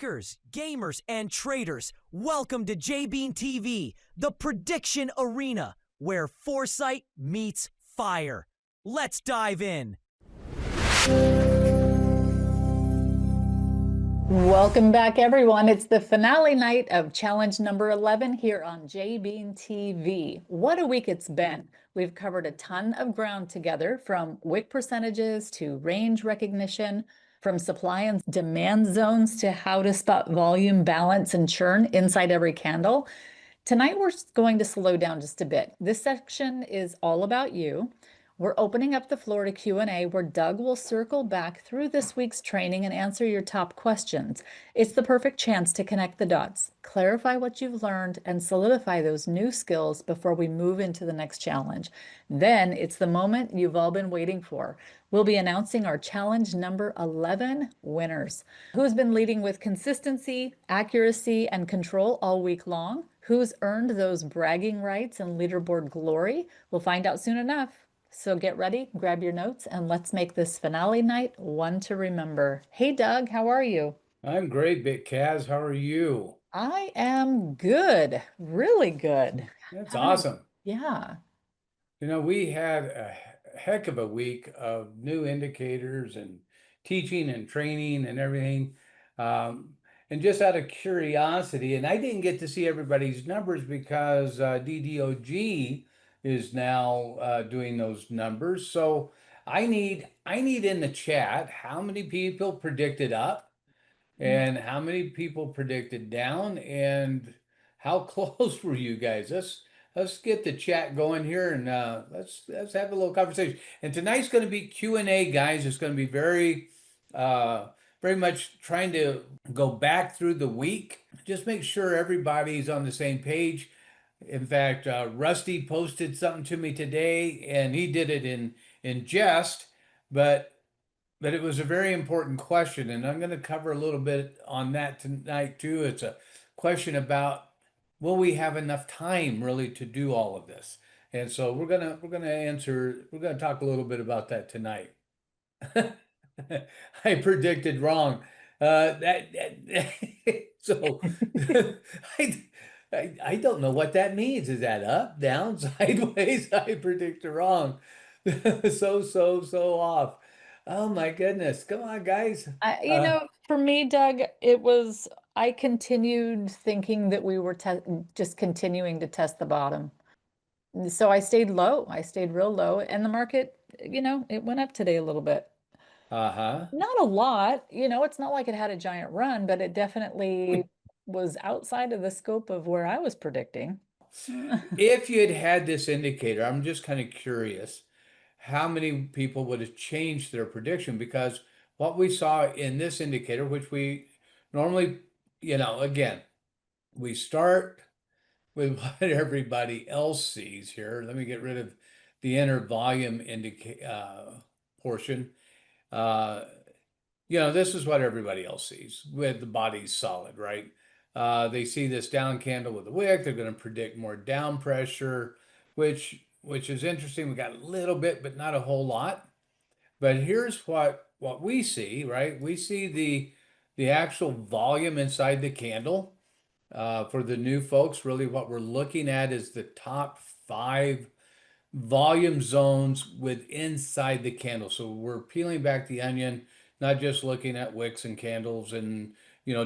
Hackers, gamers, and traders, welcome to JBeanTV, the prediction arena, where foresight meets fire. Let's dive in. Welcome back, everyone. It's the finale night of challenge number 11 here on JBeanTV. What a week it's been. We've covered a ton of ground together, from wick percentages to range recognition, from supply and demand zones to how to spot volume, balance, and churn inside every candle. Tonight, we're going to slow down just a bit. This section is all about you. We're opening up the floor to Q&A, where Doug will circle back through this week's training and answer your top questions. It's the perfect chance to connect the dots, clarify what you've learned, and solidify those new skills before we move into the next challenge. Then it's the moment you've all been waiting for. We'll be announcing our challenge number 11 winners. Who's been leading with consistency, accuracy, and control all week long? Who's earned those bragging rights and leaderboard glory? We'll find out soon enough. So get ready, grab your notes, and let's make this finale night one to remember. Hey, Doug, how are you? I'm great, BitCaz. How are you? I am good, really good. That's awesome. Yeah. You know, we had a heck of a week of new indicators and teaching and training and everything. And just out of curiosity, and I didn't get to see everybody's numbers because DDOG is now doing those numbers. So I need in the chat how many people predicted up and how many people predicted down, and how close were you guys? Let's get the chat going here, and let's have a little conversation. And tonight's going to be Q&A, guys. It's going to be very much trying to go back through the week. Just make sure everybody's on the same page. In fact, Rusty posted something to me today, and he did it in jest, but it was a very important question, and I'm going to cover a little bit on that tonight too. It's a question about, will we have enough time really to do all of this? And so we're gonna talk a little bit about that tonight. I predicted wrong. So I don't know what that means. Is that up, down, sideways? I predicted wrong. So off. Oh my goodness. Come on, guys. For me, Doug, I continued thinking that we were just continuing to test the bottom. So I stayed low. I stayed real low. And the market, it went up today a little bit. Not a lot. It's not like it had a giant run, but it definitely was outside of the scope of where I was predicting. If you had this indicator, I'm just kind of curious how many people would have changed their prediction, because what we saw in this indicator, which we normally, again, we start with what everybody else sees here. Let me get rid of the inner volume portion. This is what everybody else sees with the body's solid, right? They see this down candle with a wick. They're going to predict more down pressure, which is interesting. We got a little bit, but not a whole lot. But here's what we see, right? We see the actual volume inside the candle. For the new folks, really what we're looking at is the top 5 volume zones inside the candle. So we're peeling back the onion, not just looking at wicks and candles and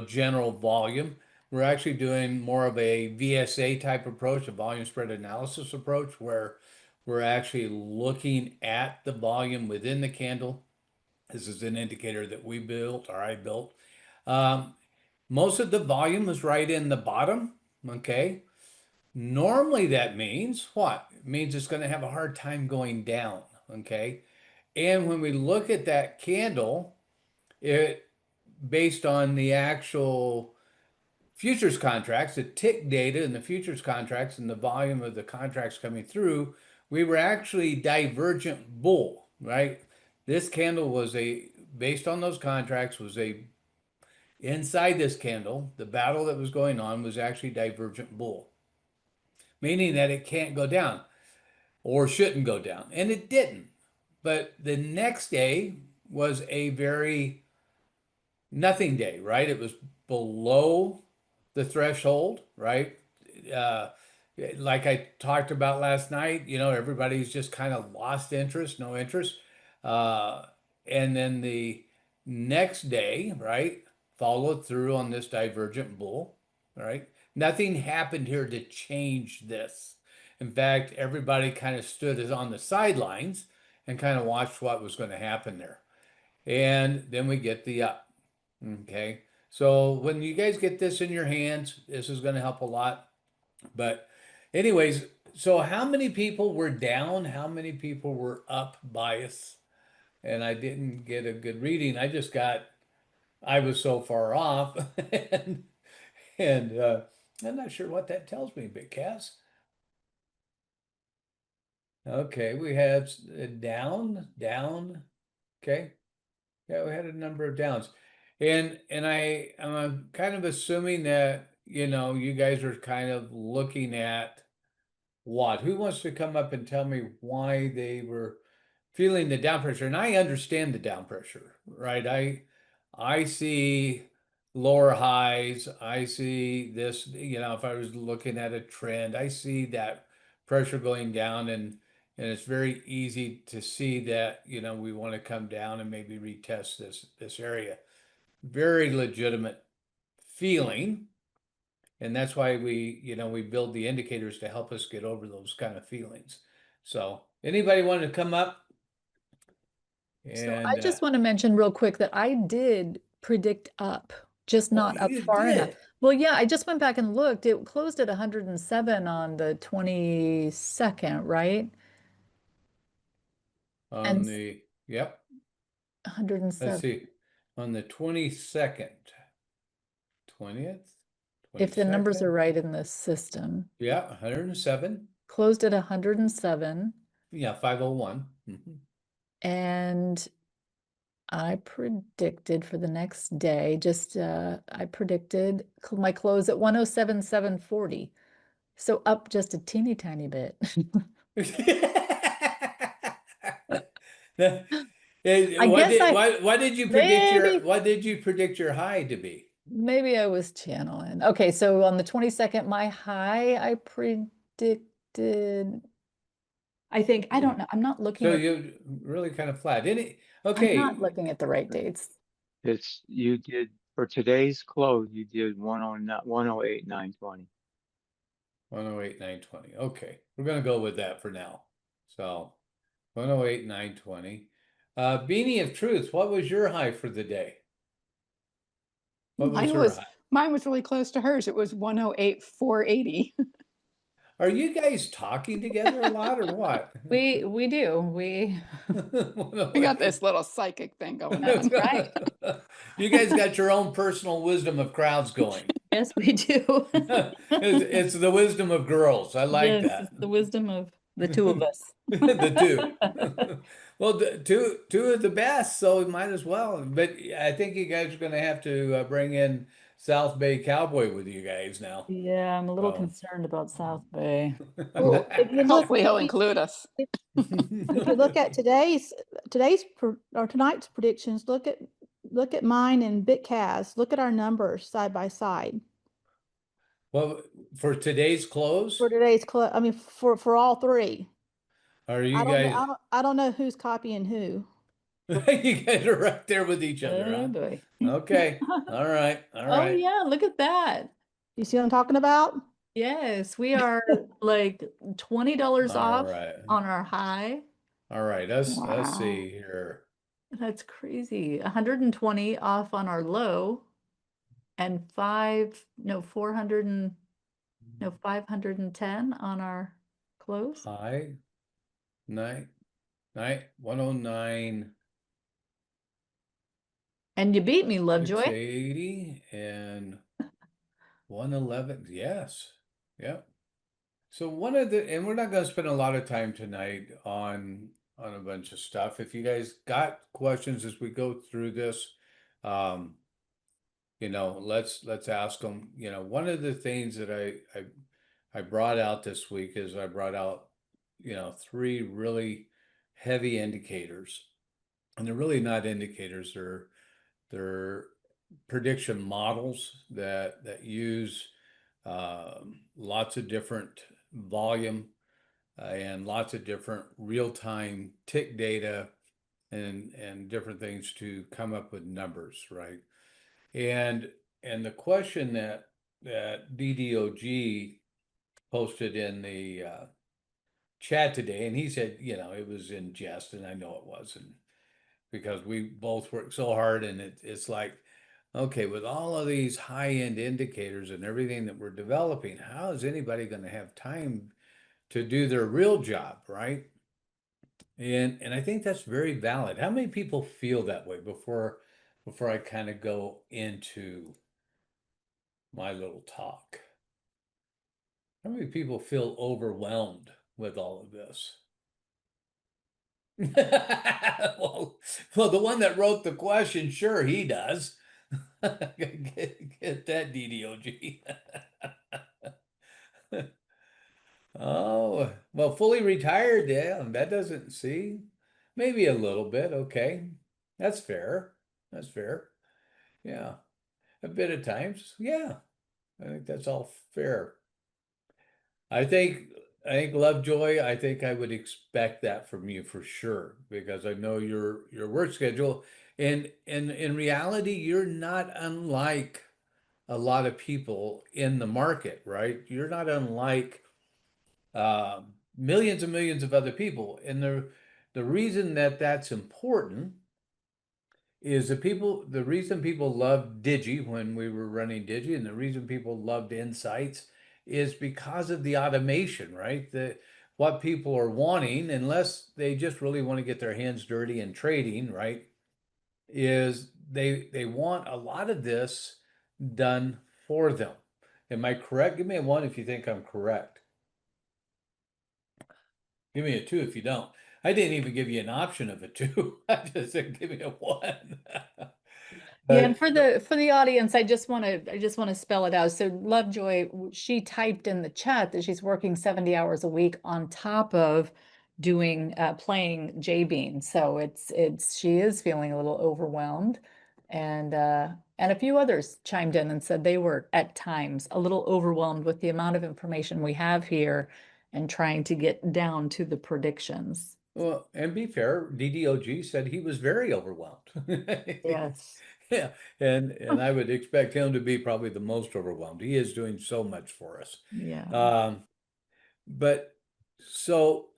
general volume. We're actually doing more of a VSA type approach, a volume spread analysis approach, where we're actually looking at the volume within the candle. This is an indicator that we built, or I built. Most of the volume is right in the bottom, okay? Normally that means what? It means it's going to have a hard time going down, okay? And when we look at that candle, based on the actual futures contracts, the tick data and the futures contracts and the volume of the contracts coming through, we were actually divergent bull, right? This candle was based on those contracts, inside this candle, the battle that was going on was actually divergent bull, meaning that it can't go down or shouldn't go down. And it didn't. But the next day was a very nothing day, right? It was below the threshold, right? Uh, like I talked about last night, everybody's just kind of lost interest, no interest. Uh, and then the next day, right, followed through on this divergent bull, right? Nothing happened here to change this. In fact, everybody kind of stood as on the sidelines and kind of watched what was going to happen there. And then we get the up. Okay. So when you guys get this in your hands, this is going to help a lot. But anyways, so how many people were down? How many people were up bias? And I didn't get a good reading. I was so far off and I'm not sure what that tells me, BitCaz. Okay, we had down, down. Okay. Yeah, we had a number of downs. And I'm kind of assuming that, you guys are kind of looking at what? Who wants to come up and tell me why they were feeling the down pressure? And I understand the down pressure, right? I see lower highs. I see this, if I was looking at a trend, I see that pressure going down and it's very easy to see that, we want to come down and maybe retest this area. Very legitimate feeling. And that's why we build the indicators to help us get over those kind of feelings. So anybody want to come up? So And I just want to mention real quick that I did predict up, just not up you far enough. did Well, yeah, I just went back and looked. It closed at 107 on the 22nd, right? on And the yep. Let's 107. see, on the 22nd, 20th, If the numbers 22nd. are right in this system, Yeah, 107. closed at 107. Yeah, 501. And I predicted for the next day, I predicted my close at 107,740. So up just a teeny tiny bit. I What guess did what did you predict maybe your high to be? maybe I was channeling. Okay, so on the 22nd, my high I predicted, I think, I don't know. So you really kind of flat, didn't it? I'm not Okay. looking at the right dates. You did for today's close, you did 108,920. 108,920. Okay, we're gonna go with that for now. So 108,920. Beanie of Truth, what was your high for the day? What was her high? Mine was really close to hers. It was 108,480. Are you guys talking together a lot or what? We do. We We got this little psychic thing going on. right. You guys got your own personal wisdom of crowds going. Yes, we do. It's the wisdom of girls. I like Yes, that. it's the wisdom of the two of us. The two. Well, two of the best, so we might as well. But I think you guys are going to have to bring in South Bay Cowboy with you guys now. Yeah, I'm a little Oh. concerned about South Bay. Well, if you look, Hopefully he'll include us. if you look at tonight's predictions, look at mine and BitCaz. Look at our numbers side by side Well, for today's close, for today's I mean, for all three. are you I don't know. guys? I don't know who's copying who. You guys are right there with each other, Oh huh? boy. Okay. All right. All Oh right. yeah, look at that. You see what I'm talking about? Yes, we are like $20 All off right. on our high. All right. Let's Wow. see here. That's crazy. 120 off on our low and 510 on our close. High, 109, And you beat me, LoveJoy. 680 and 111. Yes. Yep. So and we're not going to spend a lot of time tonight on a bunch of stuff. If you guys got questions as we go through this, let's ask them. One of the things that I brought out this week is I brought out, 3 really heavy indicators, and they're really not indicators. They're prediction models that use lots of different volume and lots of different real-time tick data and different things to come up with numbers, right? And the question that DDOG posted in the chat today, and he said, you know, it was in jest, and I know it wasn't, because we both worked so hard, and it's like, okay, with all of these high-end indicators and everything that we're developing, how is anybody going to have time to do their real job, right? And I think that's very valid. How many people feel that way before I kind of go into my little talk? How many people feel overwhelmed with all of this? well, the one that wrote the question, sure, he does. Get that, DDOG. Oh, well, fully retired, yeah, that doesn't see. Maybe a little bit, okay. That's fair. That's fair. Yeah. A bit of times. Yeah. I think that's all fair. I think LoveJoy, I think I would expect that from you for sure, because I know your work schedule, and in reality, you're not unlike a lot of people in the market, right? You're not unlike millions and millions of other people. And the reason that that's important is the reason people loved Digi when we were running Digi, and the reason people loved Insights is because of the automation, right? What people are wanting, unless they just really want to get their hands dirty in trading, right, is they want a lot of this done for them. Am I correct? Give me a 1 if you think I'm correct. Give me a 2 if you don't. I didn't even give you an option of a 2. I just said give me a 1. Yeah, and for the audience, I just want to spell it out. So Lovejoy, she typed in the chat that she's working 70 hours a week on top of doing playing JBean. So she is feeling a little overwhelmed, and a few others chimed in and said they were at times a little overwhelmed with the amount of information we have here and trying to get down to the predictions. Well, and be fair, DDOG said he was very overwhelmed. Yes. Yeah, and I would expect him to be probably the most overwhelmed. He is doing so much for us. Yeah. But so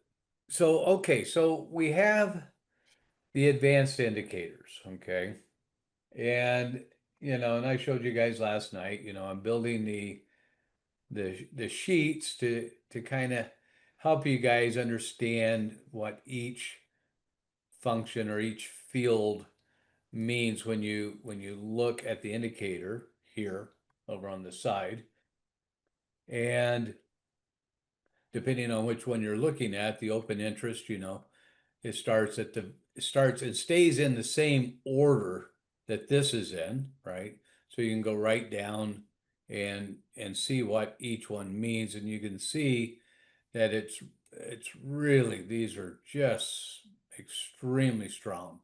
okay, so we have the advanced indicators, okay? And and I showed you guys last night, I'm building the sheets to kind of help you guys understand what each function or each field means when you look at the indicator here over on the side. And depending on which one you're looking at, the open interest, it starts and stays in the same order that this is in, right? So you can go right down and see what each one means, and you can see that it's really, these are just extremely strong.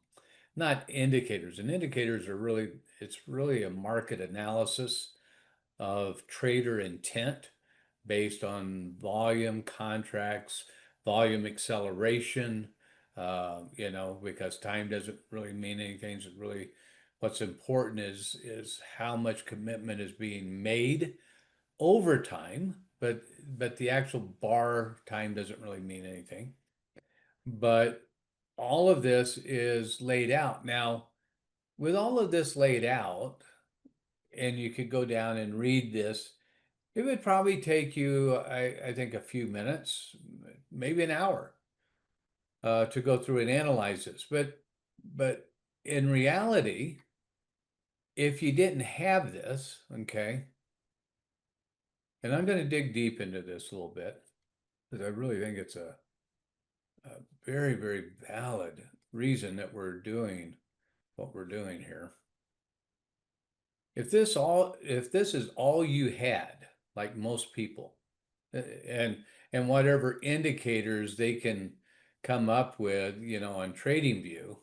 Not indicators, and indicators are really, it's really a market analysis of trader intent based on volume, contracts, volume acceleration, because time doesn't really mean anything. It's really, what's important is how much commitment is being made over time, but the actual bar time doesn't really mean anything. But all of this is laid out. Now, with all of this laid out, and you could go down and read this, it would probably take you, I think, a few minutes, maybe an hour, to go through and analyze this. But in reality, if you didn't have this, okay, and I'm going to dig deep into this a little bit, because I really think it's a very, very valid reason that we're doing what we're doing here. If this is all you had, like most people, and whatever indicators they can come up with, on TradingView,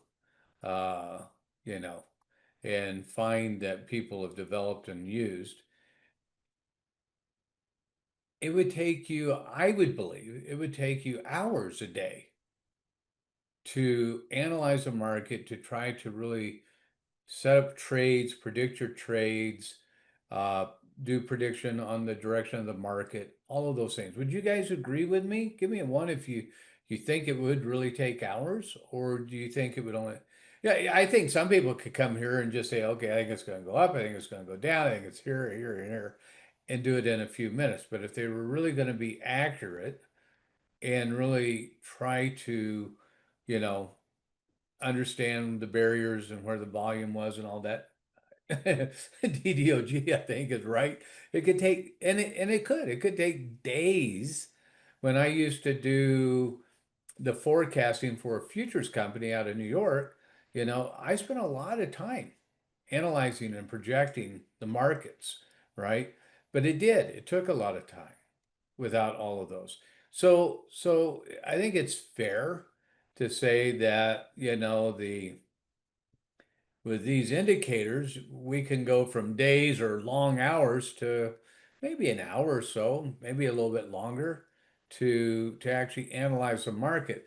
and find that people have developed and used, it would take you, I would believe, it would take you hours a day to analyze a market, to try to really set up trades, predict your trades, uh, do prediction on the direction of the market, all of those things. Would you guys agree with me? Give me a one if you think it would really take hours, or do you think it would only? Yeah, I think some people could come here and just say, okay, I think it's going to go up, I think it's going to go down, I think it's here, here, and here, and do it in a few minutes. But if they were really going to be accurate and really try to, you know, understand the barriers and where the volume was and all that, DDOG, I think, is right. It could take, and it could take days. When I used to do the forecasting for a futures company out of New York, I spent a lot of time analyzing and projecting the markets, right? But it took a lot of time without all of those. So I think it's fair to say that, with these indicators, we can go from days or long hours to maybe an hour or so, maybe a little bit longer to actually analyze the market.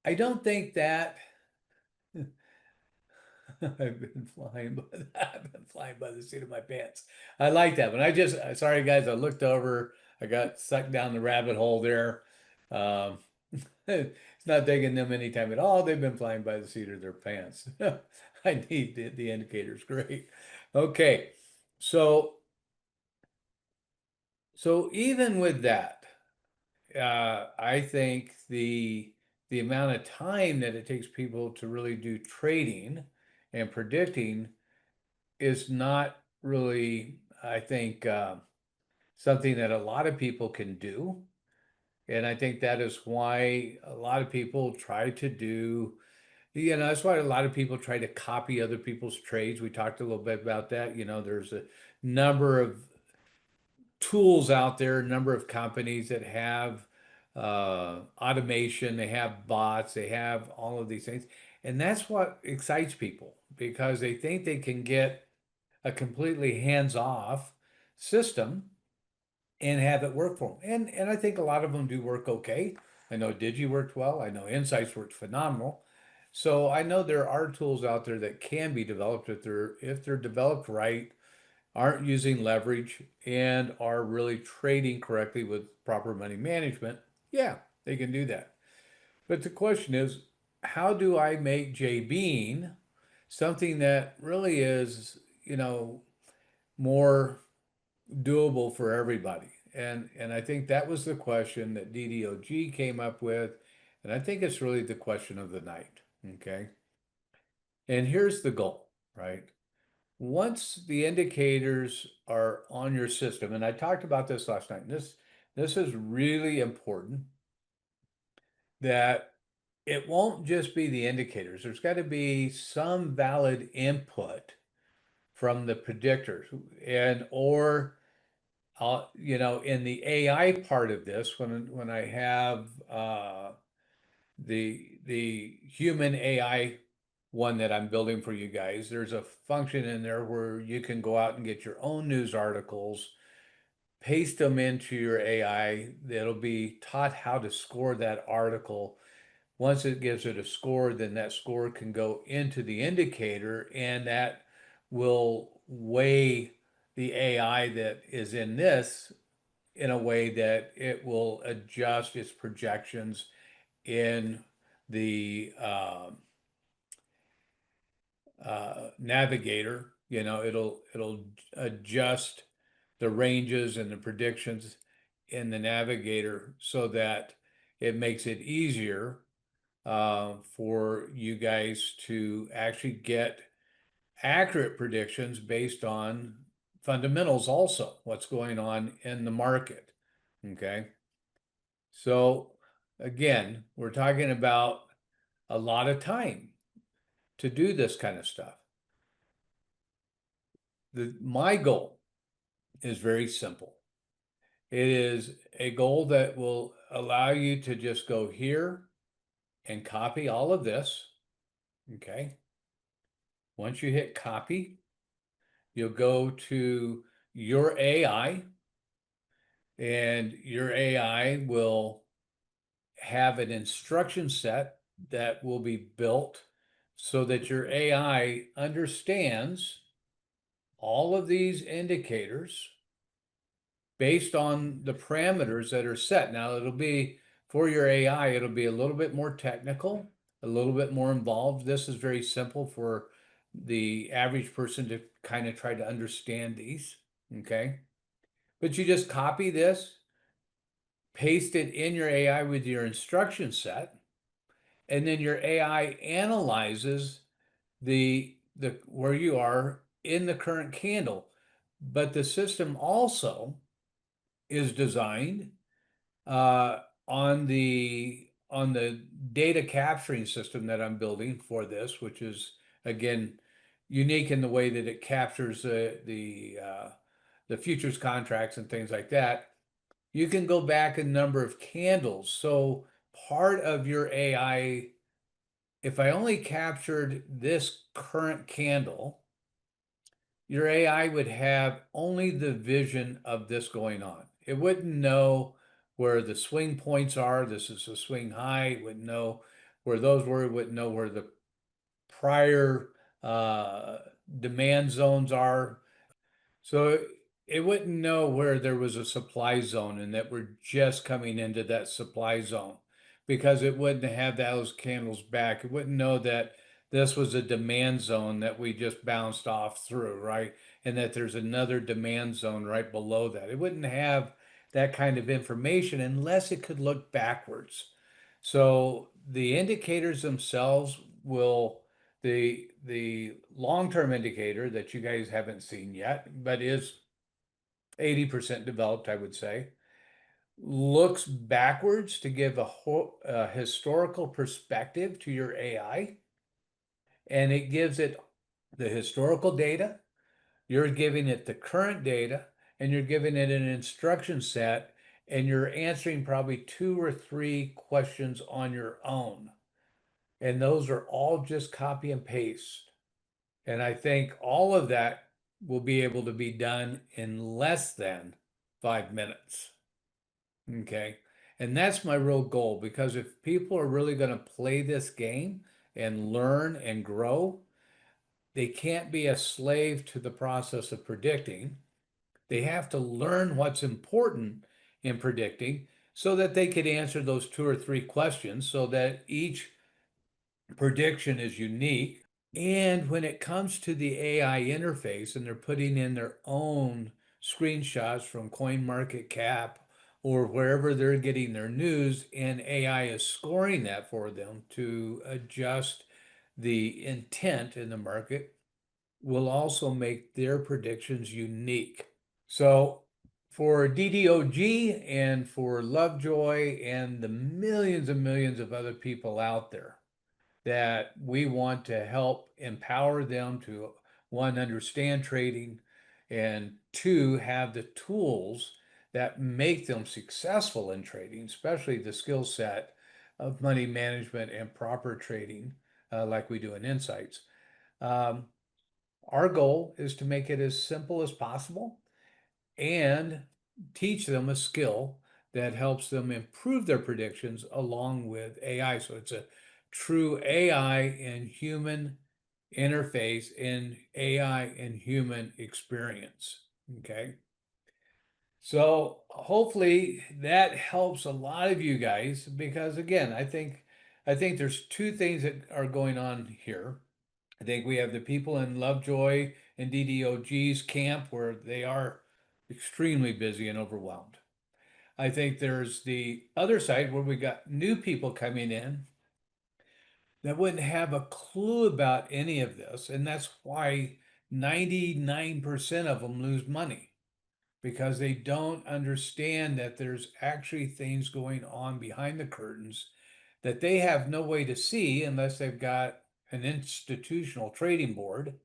I don't think that I've been flying by the seat of my pants. I like that one. Sorry guys, I looked over, I got sucked down the rabbit hole there. Um, it's not taking them any time at all. They've been flying by the seat of their pants. I need the indicators. Great. Okay. So even with that, I think the amount of time that it takes people to really do trading and predicting is not really, I think, something that a lot of people can do. And I think that is why a lot of people try to do, that's why a lot of people try to copy other people's trades. We talked a little bit about that. There's a number of tools out there, a number of companies that have automation, they have bots, they have all of these things. And that's what excites people because they think they can get a completely hands-off system and have it work for them. And I think a lot of them do work okay. I know Digi worked well. I know Insights worked phenomenal. So I know there are tools out there that can be developed if they're developed right, aren't using leverage, and are really trading correctly with proper money management. Yeah, they can do that. But the question is, how do I make JBean something that really is, more doable for everybody? And I think that was the question that DDOG came up with. And I think it's really the question of the night. Okay. And here's the goal, right? Once the indicators are on your system, and I talked about this last night, and this is really important, that it won't just be the indicators. There's got to be some valid input from the predictors, and or in the AI part of this, when I have the human AI one that I'm building for you guys, there's a function in there where you can go out and get your own news articles, paste them into your AI. That'll be taught how to score that article. Once it gives it a score, then that score can go into the indicator, and that will weigh the AI that is in this in a way that it will adjust its projections in the navigator. It'll adjust the ranges and the predictions in the navigator so that it makes it easier for you guys to actually get accurate predictions based on fundamentals, also what's going on in the market. Okay. So again, we're talking about a lot of time to do this kind of stuff. My goal is very simple. It is a goal that will allow you to just go here and copy all of this, okay? Once you hit copy, you'll go to your AI, and your AI will have an instruction set that will be built so that your AI understands all of these indicators based on the parameters that are set. Now, it'll be for your AI, it'll be a little bit more technical, a little bit more involved. This is very simple for the average person to kind of try to understand these, okay? But you just copy this, paste it in your AI with your instruction set, and then your AI analyzes the where you are in the current candle. But the system also is designed on the data capturing system that I'm building for this, which is again unique in the way that it captures the futures contracts and things like that. You can go back a number of candles. So part of your AI, if I only captured this current candle, your AI would have only the vision of this going on. It wouldn't know where the swing points are. This is a swing high. It wouldn't know where those were. It wouldn't know where the prior demand zones are. So it wouldn't know where there was a supply zone and that we're just coming into that supply zone, because it wouldn't have those candles back. It wouldn't know that this was a demand zone that we just bounced off through, right? And that there's another demand zone right below that. It wouldn't have that kind of information unless it could look backwards. So the indicators themselves will, the long-term indicator that you guys haven't seen yet, but is 80% developed, I would say, looks backwards to give a historical perspective to your AI, and it gives it the historical data, you're giving it the current data, and you're giving it an instruction set, and you're answering probably 2 or 3 questions on your own. And those are all just copy and paste. And I think all of that will be able to be done in less than 5 minutes. Okay. And that's my real goal, because if people are really going to play this game and learn and grow, they can't be a slave to the process of predicting. They have to learn what's important in predicting so that they could answer those 2 or 3 questions, so that each prediction is unique. And when it comes to the AI interface and they're putting in their own screenshots from CoinMarketCap or wherever they're getting their news, and AI is scoring that for them to adjust the intent in the market, will also make their predictions unique. So for DDOG and for LoveJoy and the millions and millions of other people out there, that we want to help empower them to, 1, understand trading, and 2, have the tools that make them successful in trading, especially the skill set of money management and proper trading, like we do in Insights. Our goal is to make it as simple as possible and teach them a skill that helps them improve their predictions along with AI. So it's a true AI and human interface and AI and human experience. Okay. So hopefully that helps a lot of you guys, because again, I think there's 2 things that are going on here. I think we have the people in LoveJoy and DDOG's camp where they are extremely busy and overwhelmed. I think there's the other side where we got new people coming in that wouldn't have a clue about any of this. And that's why 99% of them lose money, because they don't understand that there's actually things going on behind the curtains that they have no way to see unless they've got an institutional trading board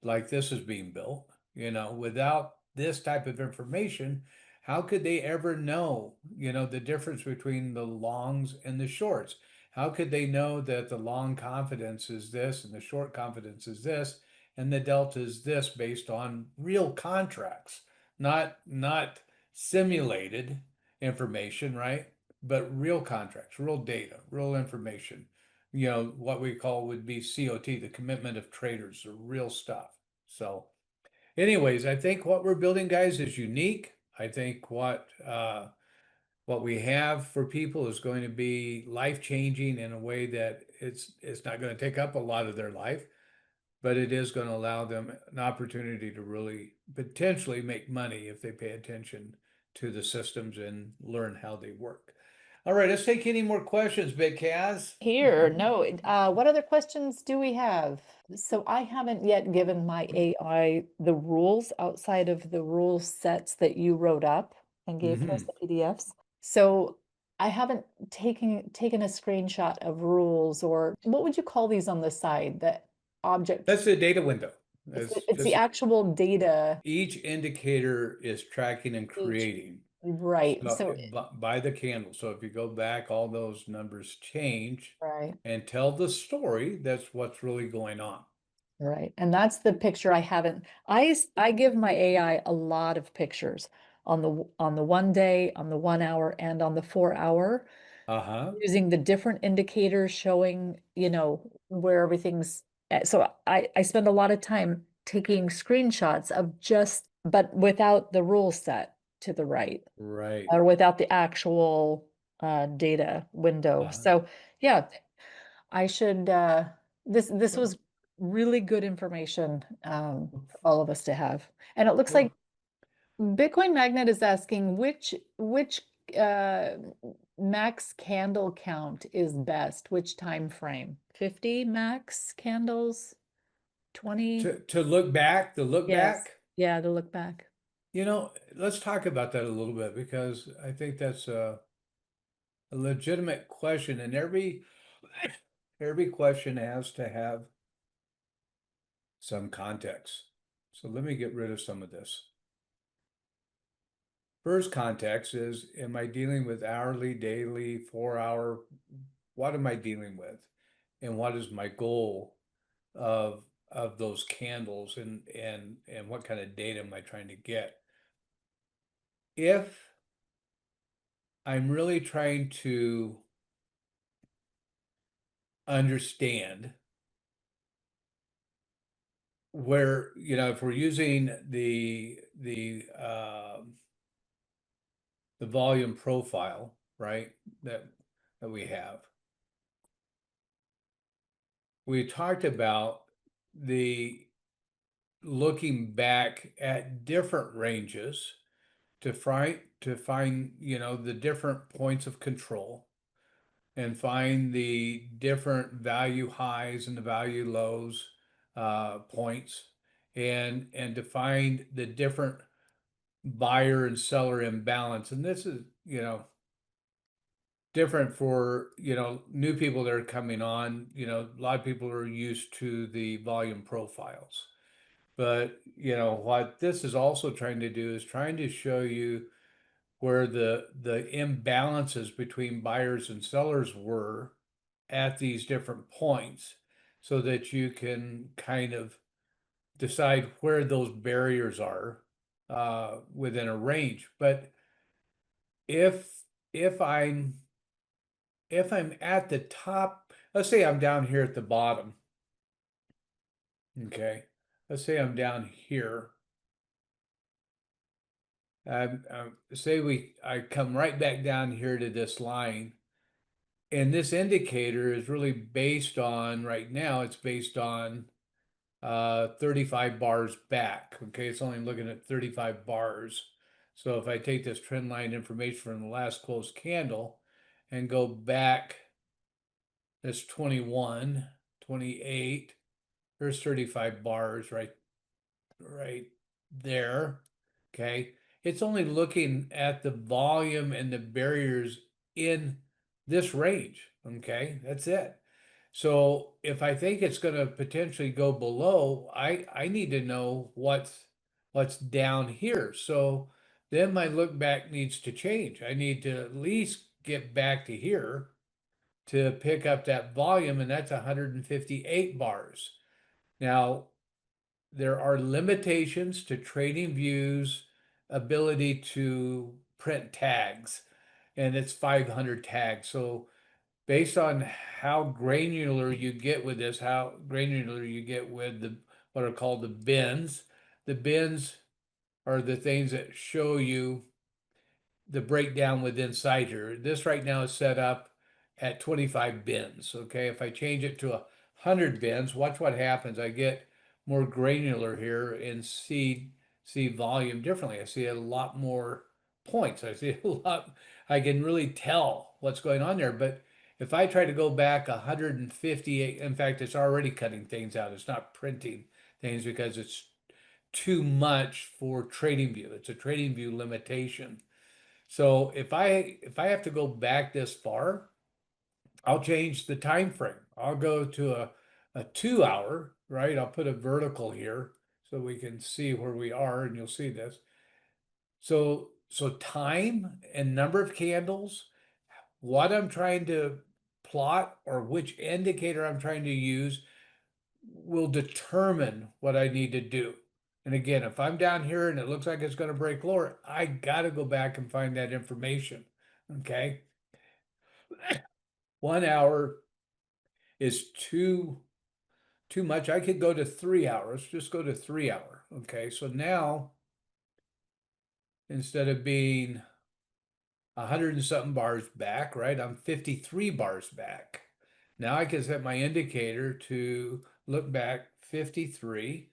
like this is being built. Without this type of information, how could they ever know, the difference between the longs and the shorts? How could they know that the long confidence is this and the short confidence is this, and the delta is this based on real contracts, not simulated information, right? But real contracts, real data, real information. What we call would be COT, the commitment of traders, the real stuff. So anyways, I think what we're building, guys, is unique. I think what we have for people is going to be life-changing in a way that it's not going to take up a lot of their life, but it is going to allow them an opportunity to really potentially make money if they pay attention to the systems and learn how they work. All right, let's take any more questions, BitCaz. Here, no, what other questions do we have? So I haven't yet given my AI the rules outside of the rule sets that you wrote up and gave to us, the PDFs. So I haven't taken a screenshot of rules, or what would you call these on the side, the object? That's the data window. It's the actual data. Each indicator is tracking and creating. Right. So by the candle. So if you go back, all those numbers change. right. And tell the story. That's what's really going on. Right. And that's the picture I haven't. I give my AI a lot of pictures on the 1 day, on the 1 hour, and on the 4 hour, using the different indicators showing, where everything's at. So I spend a lot of time taking screenshots of but without the rule set to the right. Right. Or without the actual data window. So yeah, I should this was really good information for all of us to have. And it looks like Bitcoin Magnet is asking which max candle count is best, which time frame? 50 max candles, 20? To look back, Yes. back. Yeah, to look back. Let's talk about that a little bit, because I think that's a legitimate question, and every question has to have some context. So let me get rid of some of this. First context is, am I dealing with hourly, daily, 4 hour? What am I dealing with? And what is my goal of those candles, and what kind of data am I trying to get? If I'm really trying to understand where, if we're using the volume profile, right, that we have, we talked about the looking back at different ranges to find the different points of control, and find the different value highs and the value lows points, and to find the different buyer and seller imbalance. And this is different for new people that are coming on. A lot of people are used to the volume profiles, but what this is also trying to do is trying to show you where the imbalances between buyers and sellers were at these different points, so that you can kind of decide where those barriers are within a range. But if I'm at the top, let's say I'm down here at the bottom. Okay, let's say I'm down here. Say I come right back down here to this line, and this indicator is really based on, right now, it's based on 35 bars back. Okay, it's only looking at 35 bars. So if I take this trend line information from the last closed candle and go back, that's 21, 28, there's 35 bars right there. Okay, it's only looking at the volume and the barriers in this range. Okay, that's it. So if I think it's going to potentially go below, I need to know what's down here. So then my look back needs to change. I need to at least get back to here to pick up that volume, and that's 158 bars. Now, there are limitations to TradingView's ability to print tags, and it's 500 tags. So based on how granular you get with this, how granular you get with the what are called the bins. The bins are the things that show you the breakdown within inside here. This right now is set up at 25 bins. Okay, if I change it to 100 bins, watch what happens. I get more granular here and see volume differently. I see a lot more points. I see a lot. I can really tell what's going on there. But if I try to go back 158, in fact, it's already cutting things out. It's not printing things because it's too much for TradingView. It's a TradingView limitation. So if I have to go back this far, I'll change the time frame. I'll go to a 2 hour, right? I'll put a vertical here so we can see where we are, and you'll see this. So time and number of candles, what I'm trying to plot or which indicator I'm trying to use will determine what I need to do. And again, if I'm down here and it looks like it's going to break lower, I got to go back and find that information. Okay. 1 hour is too much. I could go to 3 hours, just go to 3 hour. Okay. So now instead of being 100 and something bars back, right? I'm 53 bars back. Now I can set my indicator to look back 53.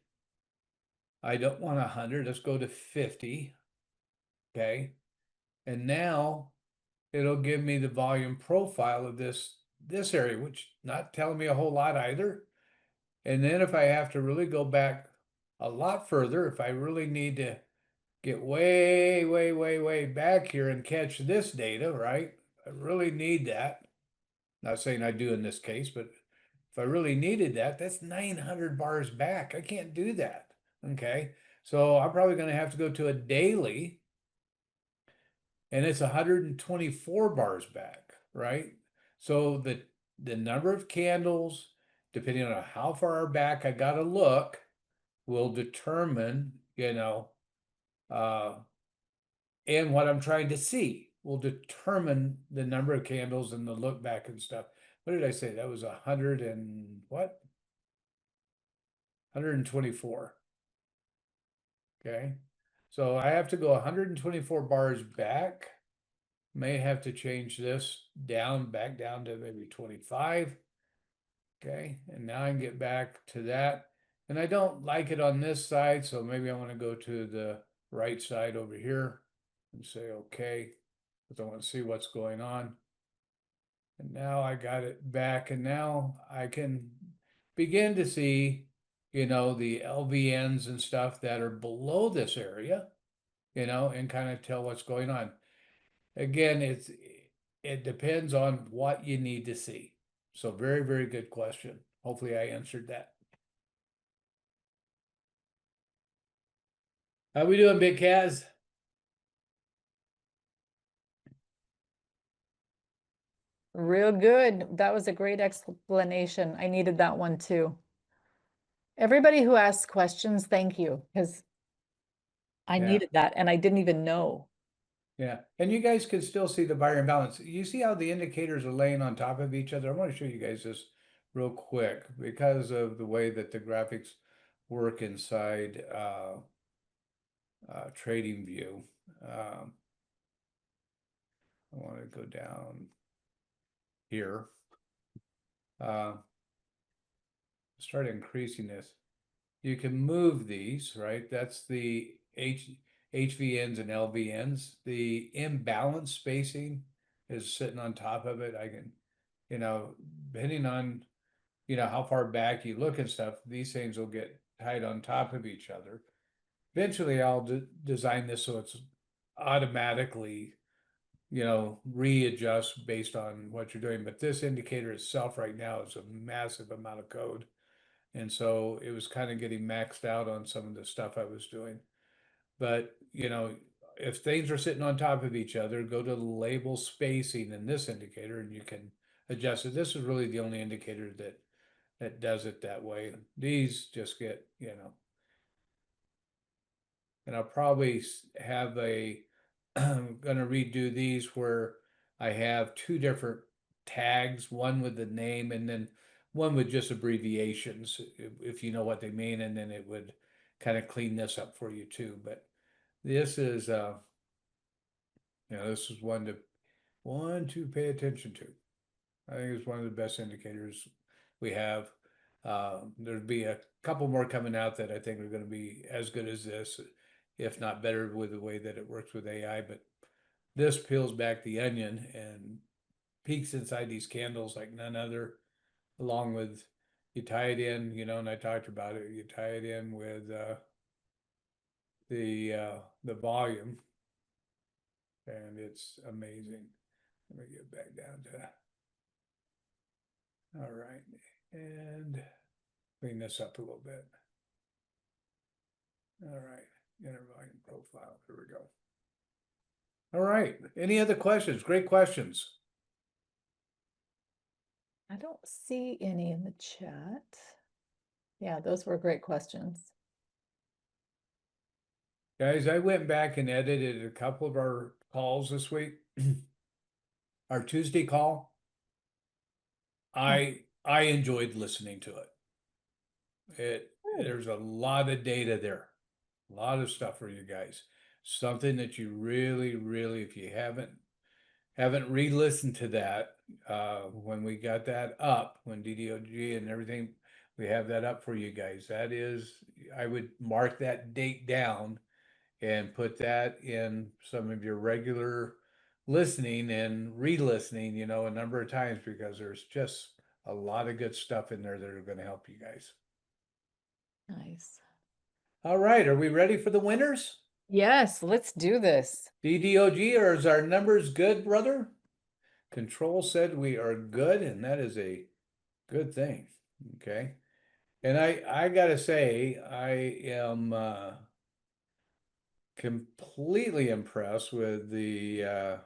I don't want 100. Let's go to 50. Okay. And now it'll give me the volume profile of this area, which not telling me a whole lot either. And then if I have to really go back a lot further, if I really need to get way, way, way, way back here and catch this data, right? I really need that. Not saying I do in this case, but if I really needed that, that's 900 bars back. I can't do that. Okay. So I'm probably going to have to go to a daily, and it's 124 bars back, right? So the number of candles, depending on how far back I got to look, will determine, and what I'm trying to see will determine the number of candles and the look back and stuff. What did I say? That was 100 and what? 124. Okay. So I have to go 124 bars back. May have to change this back down to maybe 25. Okay. And now I can get back to that. And I don't like it on this side, so maybe I want to go to the right side over here and say, okay, because I want to see what's going on. And now I got it back, and now I can begin to see, the LVNs and stuff that are below this area, and kind of tell what's going on. Again, it depends on what you need to see. So very, very good question. Hopefully I answered that. How we doing, BitCaz? Real good. That was a great explanation. I needed that one too. Everybody who asks questions, thank you, because I Yeah. needed that and I didn't even know. Yeah, and you guys can still see the buyer imbalance. You see how the indicators are laying on top of each other? I want to show you guys this real quick because of the way that the graphics work inside TradingView. I want to go down here. Start increasing this. You can move these, right? That's the HVNs and LVNs. The imbalance spacing is sitting on top of it. I can, depending on, how far back you look and stuff, these things will get tied on top of each other. Eventually, I'll design this so it's automatically, readjust based on what you're doing. But this indicator itself right now is a massive amount of code. And so it was kind of getting maxed out on some of the stuff I was doing. But, if things are sitting on top of each other, go to the label spacing in this indicator and you can adjust it. This is really the only indicator that does it that way. These just get, and I'll probably have a, I'm gonna redo these where I have two different tags, one with the name and then one with just abbreviations, if you know what they mean, and then it would kind of clean this up for you too. But this is, this is one to pay attention to. I think it's one of the best indicators we have. There'll be a couple more coming out that I think are going to be as good as this, if not better, with the way that it works with AI. But this peels back the onion and peeks inside these candles like none other, along with, you tie it in, and I talked about it, you tie it in with the volume, and it's amazing. Let me get back down to, all right, and clean this up a little bit. All right, inner volume profile, here we go. All right, any other questions? Great questions. I don't see any in the chat. Yeah, those were great questions. Guys, I went back and edited a couple of our calls this week. Our Tuesday call, I enjoyed listening to it. There's a lot of data there, a lot of stuff for you guys. Something that you really, if you haven't re-listened to that, when we got that up, when DDOG and everything, we have that up for you guys. That is, I would mark that date down and put that in some of your regular listening and re-listening, a number of times, because there's just a lot of good stuff in there that are going to help you guys. Nice. All right, are we ready for the winners? Yes, let's do this. DDOG, or is our numbers good, brother? Control said we are good, and that is a good thing. Okay. And I gotta say, I am completely impressed with the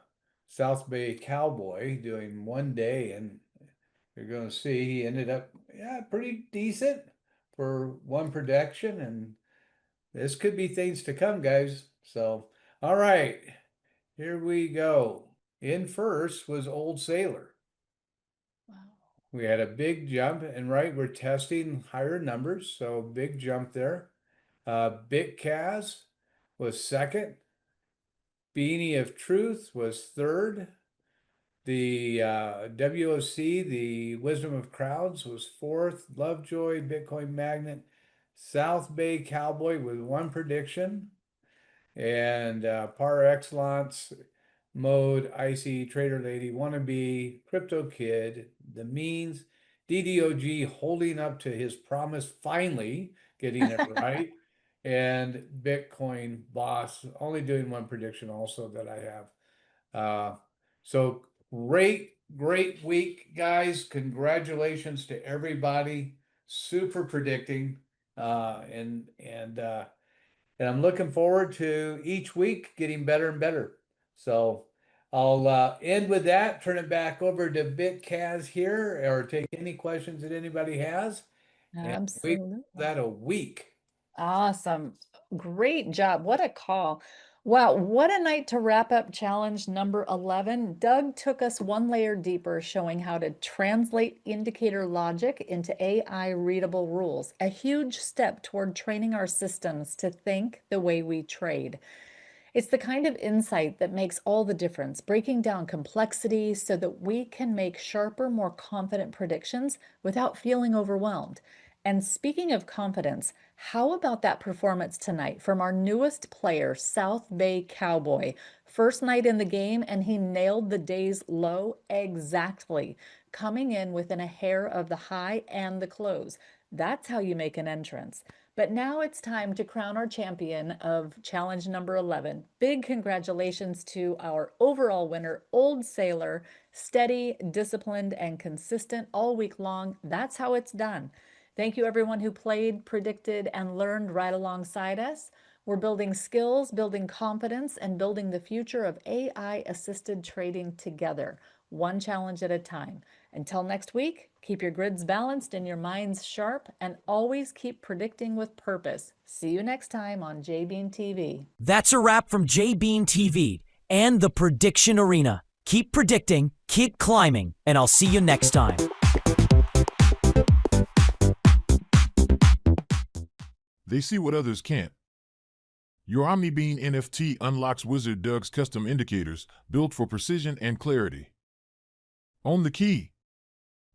South Bay Cowboy doing one day, and you're going to see he ended up, pretty decent for one prediction, and this could be things to come, guys. So, all right, here we go. In first was Old Sailor. Wow. We had a big jump, and we're testing higher numbers, so big jump there. BitCaz was second. Beanie of Truth was third. The WOC, the Wisdom of Crowds, was fourth. LoveJoy, Bitcoin Magnet, South Bay Cowboy with one prediction. And Par Excellence, Mode, Icy, Trader Lady, Wannabe, Crypto Kid, The Means, DDOG holding up to his promise, finally getting it right. And Bitcoin Boss only doing one prediction also that I have. So great week, guys. Congratulations to everybody. Super predicting. And I'm looking forward to each week getting better and better. So I'll end with that, turn it back over to BitCaz here, or take any questions that anybody has. Absolutely. That a week. Awesome. Great job. What a call. Wow, what a night to wrap up challenge number 11. Doug took us one layer deeper, showing how to translate indicator logic into AI readable rules, a huge step toward training our systems to think the way we trade. It's the kind of insight that makes all the difference, breaking down complexity so that we can make sharper, more confident predictions without feeling overwhelmed. And speaking of confidence, how about that performance tonight from our newest player, South Bay Cowboy? First night in the game, and he nailed the day's low exactly, coming in within a hair of the high and the close. That's how you make an entrance. But now it's time to crown our champion of challenge number 11. Big congratulations to our overall winner, Old Sailor. Steady, disciplined, and consistent all week long. That's how it's done. Thank you everyone who played, predicted, and learned right alongside us. We're building skills, building confidence, and building the future of AI-assisted trading together, one challenge at a time. Until next week, keep your grids balanced and your minds sharp, and always keep predicting with purpose. See you next time on JBean TV. That's a wrap from JBean TV and the Prediction Arena. Keep predicting, keep climbing, and I'll see you next time. They see what others can't. Your OmniBean NFT unlocks Wizard Doug's custom indicators built for precision and clarity. Own the key.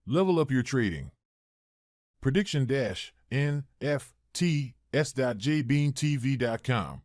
Level up your trading. Prediction-NFTs.jbeantv.com.